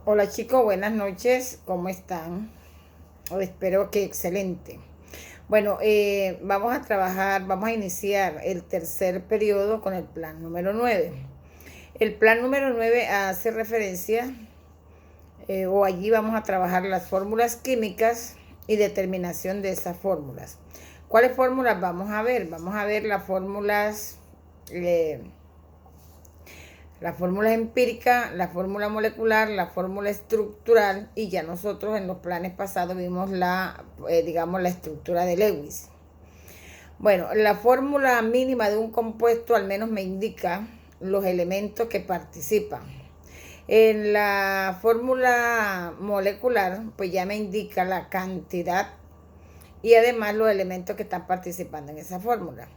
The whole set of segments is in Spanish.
Hola chicos, buenas noches, ¿cómo están? Espero que excelente. Bueno, vamos a trabajar, vamos a iniciar el tercer periodo con el plan número 9. El plan número 9 hace referencia, o allí vamos a trabajar las fórmulas químicas y determinación de esas fórmulas. ¿Cuáles fórmulas vamos a ver? Vamos a ver las fórmulas... la fórmula empírica, la fórmula molecular, la fórmula estructural, y ya nosotros en los planes pasados vimos digamos, la estructura de Lewis. Bueno, la fórmula mínima de un compuesto al menos me indica los elementos que participan. En la fórmula molecular, pues ya me indica la cantidad y además los elementos que están participando en esa fórmula.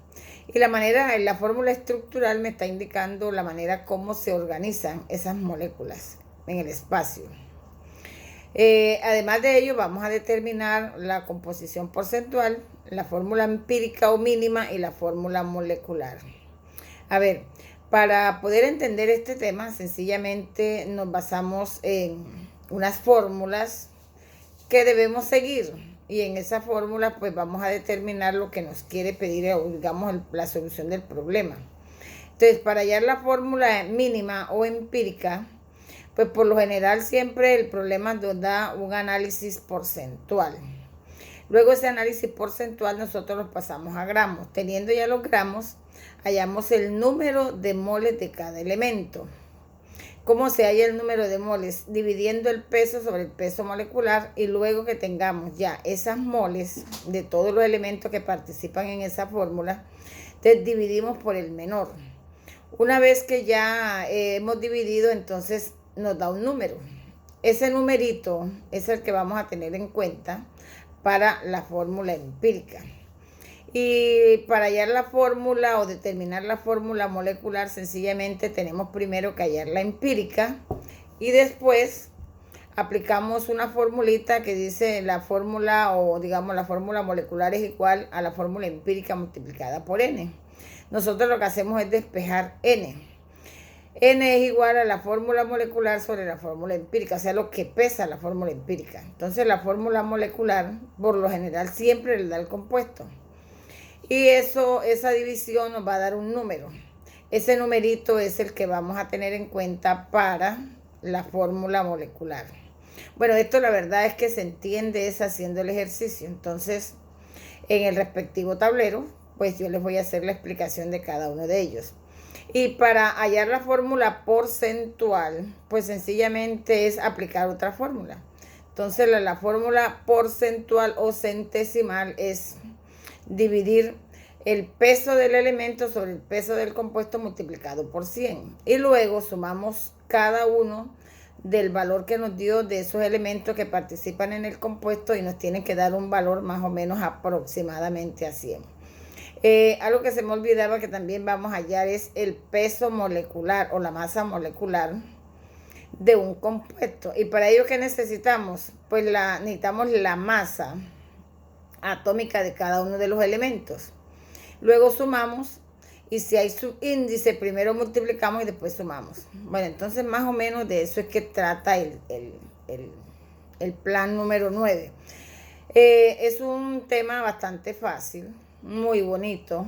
Y la fórmula estructural me está indicando la manera como se organizan esas moléculas en el espacio. Además de ello, vamos a determinar la composición porcentual, la fórmula empírica o mínima y la fórmula molecular. A ver, para poder entender este tema, sencillamente nos basamos en unas fórmulas que debemos seguir, y en esa fórmula pues vamos a determinar lo que nos quiere pedir, o digamos la solución del problema. Entonces, para hallar la fórmula mínima o empírica, pues por lo general siempre el problema nos da un análisis porcentual. Luego ese análisis porcentual nosotros lo pasamos a gramos. Teniendo ya los gramos, hallamos el número de moles de cada elemento. ¿Cómo se halla el número de moles? Dividiendo el peso sobre el peso molecular, y luego que tengamos ya esas moles de todos los elementos que participan en esa fórmula, entonces dividimos por el menor. Una vez que ya hemos dividido, entonces nos da un número. Ese numerito es el que vamos a tener en cuenta para la fórmula empírica. Y para hallar la fórmula o determinar la fórmula molecular, sencillamente tenemos primero que hallar la empírica, y después aplicamos una formulita que dice la fórmula, o digamos la fórmula molecular es igual a la fórmula empírica multiplicada por n. Nosotros lo que hacemos es despejar n. N es igual a la fórmula molecular sobre la fórmula empírica, o sea, lo que pesa la fórmula empírica. Entonces la fórmula molecular por lo general siempre le da el compuesto. Y esa división nos va a dar un número. Ese numerito es el que vamos a tener en cuenta para la fórmula molecular. Bueno, esto la verdad es que se entiende es haciendo el ejercicio. Entonces, en el respectivo tablero, pues yo les voy a hacer la explicación de cada uno de ellos. Y para hallar la fórmula porcentual, pues sencillamente es aplicar otra fórmula. Entonces, la fórmula porcentual o centesimal es dividir el peso del elemento sobre el peso del compuesto multiplicado por 100. Y luego sumamos cada uno del valor que nos dio de esos elementos que participan en el compuesto, y nos tienen que dar un valor más o menos aproximadamente a 100. Algo que se me olvidaba que también vamos a hallar es el peso molecular o la masa molecular de un compuesto. Y para ello, ¿qué necesitamos? Pues necesitamos la masa atómica de cada uno de los elementos. Luego sumamos, y si hay subíndice, primero multiplicamos y después sumamos. Bueno, entonces más o menos de eso es que trata el plan número 9. Es un tema bastante fácil, muy bonito.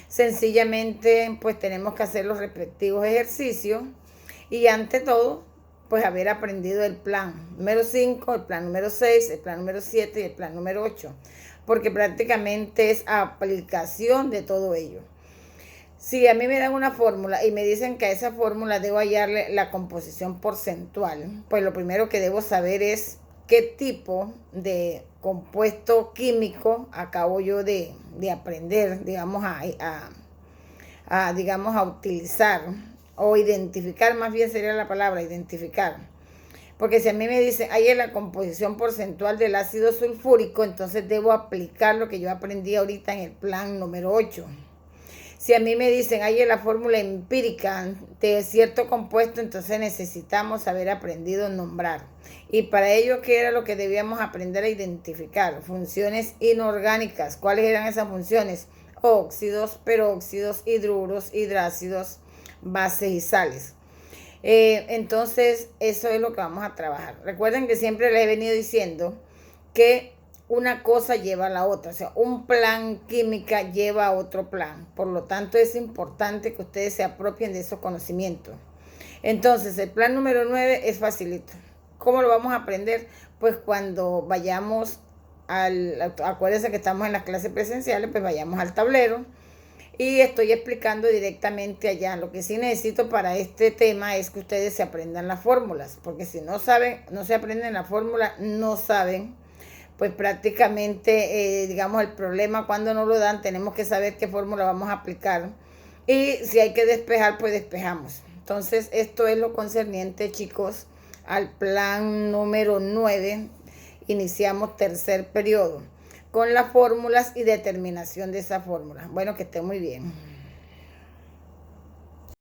Sencillamente pues tenemos que hacer los respectivos ejercicios, y ante todo pues haber aprendido el plan número 5, el plan número 6, el plan número 7 y el plan número 8, porque prácticamente es aplicación de todo ello. Si a mí me dan una fórmula y me dicen que a esa fórmula debo hallarle la composición porcentual, pues lo primero que debo saber es qué tipo de compuesto químico acabo yo de aprender, digamos, digamos, a utilizar, o identificar, más bien sería la palabra, identificar. Porque si a mí me dicen, ahí es la composición porcentual del ácido sulfúrico, entonces debo aplicar lo que yo aprendí ahorita en el plan número 8. Si a mí me dicen, ahí es la fórmula empírica de cierto compuesto, entonces necesitamos haber aprendido a nombrar. Y para ello, ¿qué era lo que debíamos aprender a identificar? Funciones inorgánicas. ¿Cuáles eran esas funciones? Óxidos, peróxidos, hidruros, hidrácidos, bases y sales. Entonces, eso es lo que vamos a trabajar. Recuerden que siempre les he venido diciendo que una cosa lleva a la otra, o sea, un plan química lleva a otro plan. Por lo tanto, es importante que ustedes se apropien de esos conocimientos. Entonces, el plan número 9 es facilito. ¿Cómo lo vamos a aprender? Pues cuando vayamos acuérdense que estamos en las clases presenciales, pues vayamos al tablero y estoy explicando directamente allá. Lo que sí necesito para este tema es que ustedes se aprendan las fórmulas, porque si no saben, no se aprenden la fórmula, no saben, pues prácticamente, digamos, el problema cuando no lo dan, tenemos que saber qué fórmula vamos a aplicar. Y si hay que despejar, pues despejamos. Entonces, esto es lo concerniente, chicos, al plan número 9. Iniciamos tercer periodo con las fórmulas y determinación de esa fórmula. Bueno, que esté muy bien.